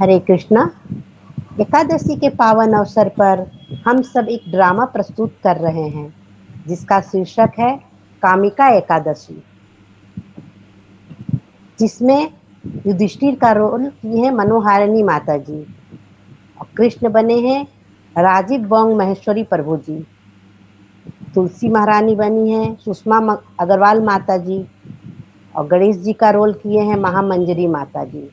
हरे कृष्णा। एकादशी के पावन अवसर पर हम सब एक ड्रामा प्रस्तुत कर रहे हैं जिसका शीर्षक है कामिका एकादशी, जिसमें युधिष्ठिर का रोल की है मनोहारिणी माता जी और कृष्ण बने हैं राजीव बौंग महेश्वरी प्रभु जी। तुलसी महारानी बनी है सुषमा अग्रवाल माता जी और गणेश जी का रोल किए हैं महामंजरी माता जी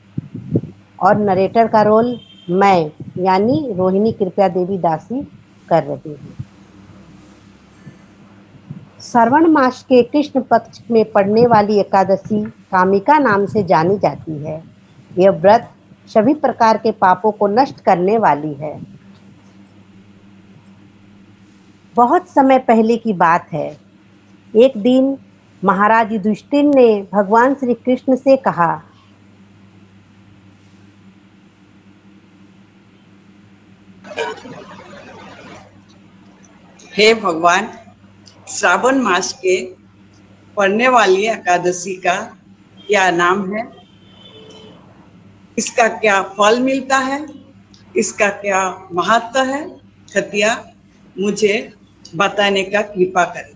और नरेटर का रोल मैं यानी रोहिणी कृपया देवी दासी कर रही हूँ। श्रावण मास के कृष्ण पक्ष में पड़ने वाली एकादशी कामिका नाम से जानी जाती है। यह व्रत सभी प्रकार के पापों को नष्ट करने वाली है। बहुत समय पहले की बात है। एक दिन महाराज युधिष्ठिर ने भगवान श्री कृष्ण से कहा, हे भगवान, श्रावण मास के पड़ने वाली एकादशी का क्या नाम है? इसका क्या फल मिलता है? इसका क्या महत्व है? कृपया मुझे बताने का कृपा करें।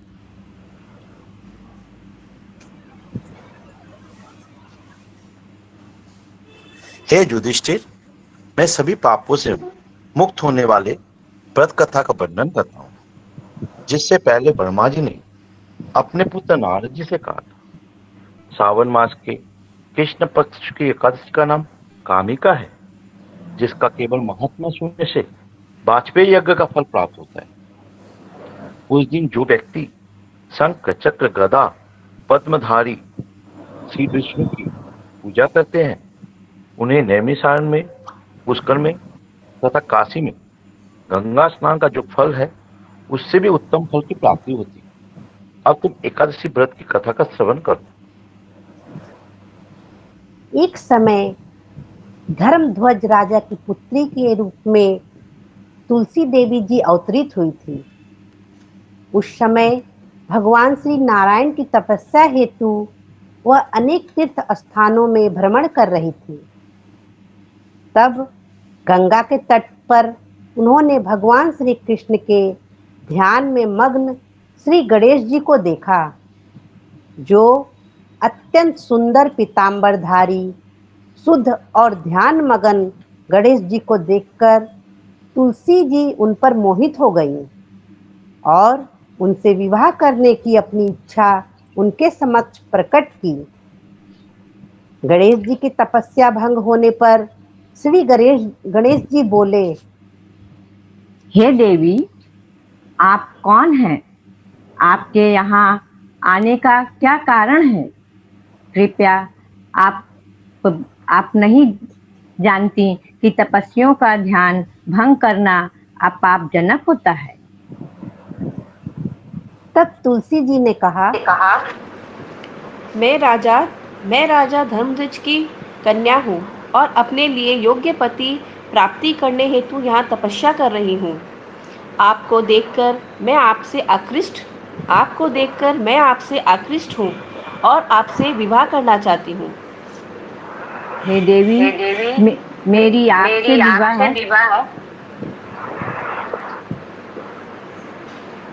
हे युधिष्ठिर, मैं सभी पापों से मुक्त होने वाले व्रत कथा का वर्णन करता हूँ, जिससे पहले ब्रह्मा जी ने अपने पुत्र नारद जी से कहा था। सावन मास के कृष्ण पक्ष की एकादशी का नाम कामिका है, जिसका केवल महात्मा सुनने से वाजपेयी यज्ञ का फल प्राप्त होता है। उस दिन जो व्यक्ति शंख चक्र गदा पद्मधारी श्री विष्णु की पूजा करते हैं, उन्हें नैमिषारण्य में, पुष्कर में तथा काशी में गंगा स्नान का जो फल है, उससे भी उत्तम फल की प्राप्ति होती है। अब तुम एकादशी व्रत की कथा का श्रवण करो। एक समय धर्मध्वज राजा की पुत्री के रूप में तुलसी देवी जी अवतरित हुई थी। उस समय भगवान श्री नारायण की तपस्या हेतु वह अनेक तीर्थ स्थानों में भ्रमण कर रही थी। तब गंगा के तट पर उन्होंने भगवान श्री कृष्ण के ध्यान में मग्न श्री गणेश जी को देखा, जो अत्यंत सुंदर पीतांबरधारी शुद्ध और ध्यान मगन गणेश जी को देखकर तुलसी जी उन पर मोहित हो गईं और उनसे विवाह करने की अपनी इच्छा उनके समक्ष प्रकट की। गणेश जी की तपस्या भंग होने पर श्री गणेश जी बोले, हे देवी, आप कौन हैं? आपके यहाँ आने का क्या कारण है? कृपया आप नहीं जानती कि तपस्वियों का ध्यान भंग करना पापजनक होता है। तब तुलसी जी ने कहा, मैं राजा धर्मध्वज की कन्या हूँ और अपने लिए योग्य पति प्राप्ति करने हेतु यहाँ तपस्या कर रही हूँ। आपको देखकर मैं आपसे आकृष्ट हूँ और आपसे विवाह करना चाहती हूँ। हे देवी, मेरी आपसे विवाह है।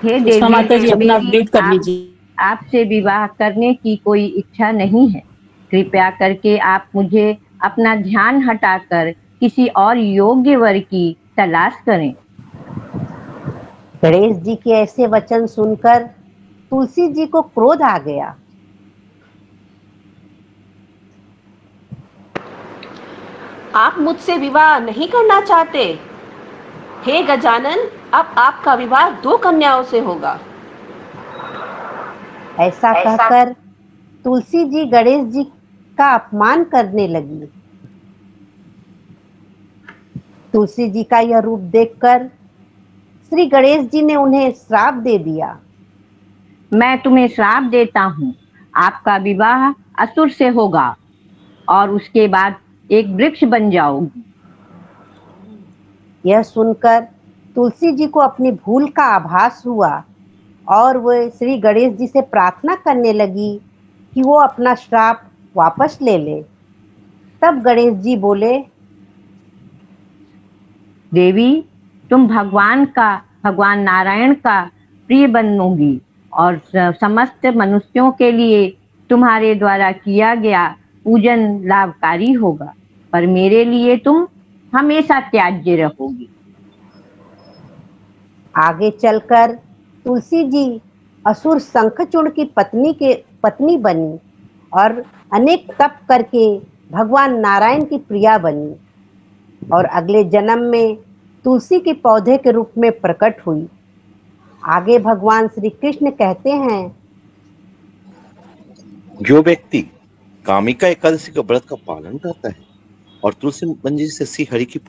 हे देवी, माता जी अपना अपडेट कर लीजिए। आपसे विवाह करने की कोई इच्छा नहीं है। कृपया करके आप मुझे अपना ध्यान हटाकर किसी और योग्य वर की तलाश करें। गणेश जी के ऐसे वचन सुनकर तुलसी जी को क्रोध आ गया। आप मुझसे विवाह नहीं करना चाहते? हे गजानन, अब आपका विवाह 2 कन्याओं से होगा। ऐसा कहकर तुलसी जी गणेश जी का अपमान करने लगी। तुलसी जी का यह रूप देखकर श्री गणेश जी ने उन्हें श्राप दे दिया। मैं तुम्हें श्राप देता हूँ, आपका विवाह असुर से होगा और उसके बाद एक वृक्ष बन जाओगी। यह सुनकर तुलसी जी को अपनी भूल का आभास हुआ और वह श्री गणेश जी से प्रार्थना करने लगी कि वो अपना श्राप वापस ले ले। तब गणेश जी बोले, देवी, तुम भगवान नारायण का प्रिय बनोगी और समस्त मनुष्यों के लिए तुम्हारे द्वारा किया गया पूजन लाभकारी होगा, पर मेरे लिए तुम हमेशा त्याज्य रहोगी। आगे चलकर तुलसी जी असुर शंखचूड़ की पत्नी बनी और अनेक तप करके भगवान नारायण की प्रिया बनी और अगले जन्म में तुलसी के पौधे के रूप में प्रकट हुई। आगे भगवान श्री कृष्ण कहते हैं, जो व्यक्ति कामिका एकादशी के व्रत का पालन करता है और तुलसी मंजिल से श्री हरि की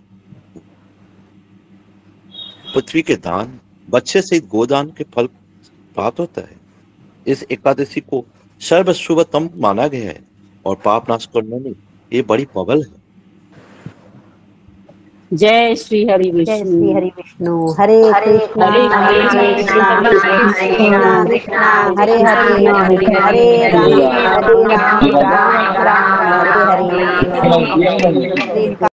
पृथ्वी के दान, बच्चे सहित गोदान के फल प्राप्त होता है। इस एकादशी को सर्वशुभतम माना गया है और पाप नाश करने में ये बड़ी प्रबल है। जय श्री हरि जय श्री विष्णु। हरि विष्णु। हरे कृष्णा हरे कृष्णा, कृष्णा हरे हरे, हरे राम राम राम हरे हरे।